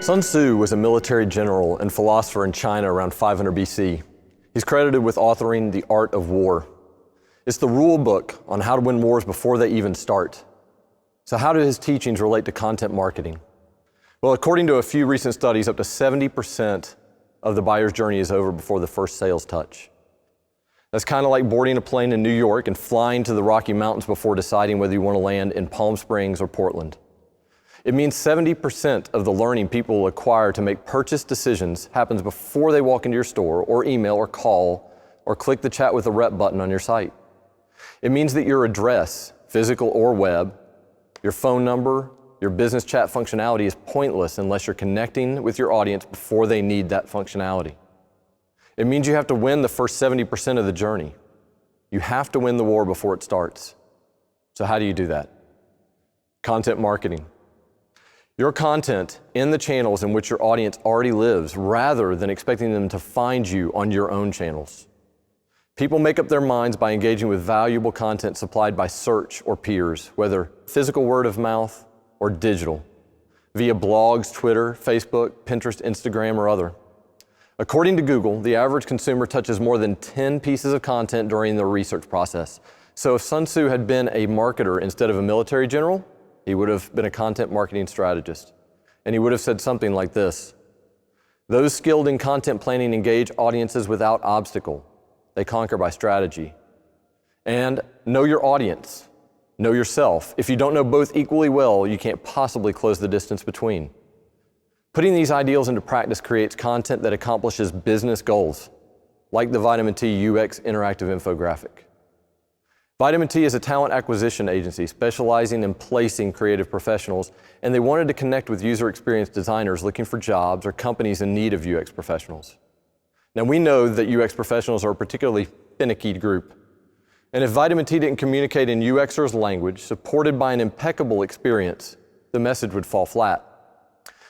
Sun Tzu was a military general and philosopher in China around 500 BC. He's credited with authoring The Art of War. It's the rule book on how to win wars before they even start. So how do his teachings relate to content marketing? Well, according to a few recent studies, up to 70% of the buyer's journey is over before the first sales touch. That's kind of like boarding a plane in New York and flying to the Rocky Mountains before deciding whether you want to land in Palm Springs or Portland. It means 70% of the learning people will acquire to make purchase decisions happens before they walk into your store or email or call or click the chat with a rep button on your site. It means that your address, physical or web, your phone number, your business chat functionality is pointless unless you're connecting with your audience before they need that functionality. It means you have to win the first 70% of the journey. You have to win the war before it starts. So how do you do that? Content marketing. Your content in the channels in which your audience already lives, rather than expecting them to find you on your own channels. People make up their minds by engaging with valuable content supplied by search or peers, whether physical word of mouth or digital, via blogs, Twitter, Facebook, Pinterest, Instagram, or other. According to Google, the average consumer touches more than 10 pieces of content during the research process. So if Sun Tzu had been a marketer instead of a military general, he would have been a content marketing strategist. And he would have said something like this: those skilled in content planning engage audiences without obstacle. They conquer by strategy. And know your audience. Know yourself. If you don't know both equally well, you can't possibly close the distance between. Putting these ideals into practice creates content that accomplishes business goals, like the Vitamin T UX interactive infographic. Vitamin T is a talent acquisition agency specializing in placing creative professionals, and they wanted to connect with user experience designers looking for jobs or companies in need of UX professionals. Now, we know that UX professionals are a particularly finicky group, and if Vitamin T didn't communicate in UXers' language, supported by an impeccable experience, the message would fall flat.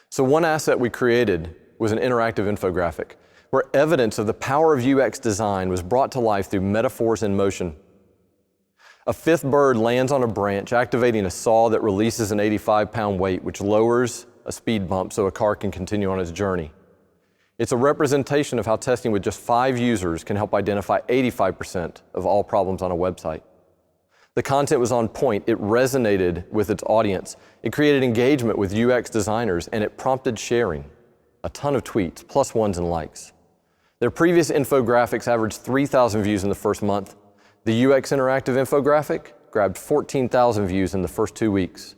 So one asset we created was an interactive infographic, where evidence of the power of UX design was brought to life through metaphors in motion. A fifth bird lands on a branch, activating a saw that releases an 85-pound weight, which lowers a speed bump so a car can continue on its journey. It's a representation of how testing with just 5 users can help identify 85% of all problems on a website. The content was on point, it resonated with its audience, it created engagement with UX designers, and it prompted sharing. A ton of tweets, plus ones and likes. Their previous infographics averaged 3,000 views in the first month. The UX interactive infographic grabbed 14,000 views in the first 2 weeks.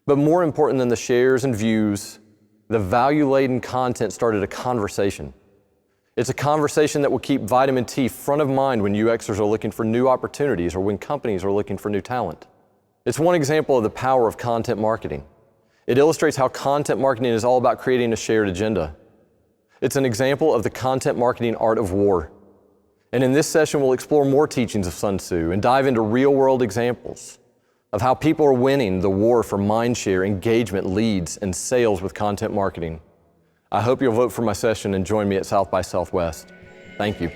But more important than the shares and views, the value-laden content started a conversation. It's a conversation that will keep Vitamin T front of mind when UXers are looking for new opportunities or when companies are looking for new talent. It's one example of the power of content marketing. It illustrates how content marketing is all about creating a shared agenda. It's an example of the content marketing art of war. And in this session, we'll explore more teachings of Sun Tzu and dive into real-world examples of how people are winning the war for mindshare, engagement, leads, and sales with content marketing. I hope you'll vote for my session and join me at South by Southwest. Thank you.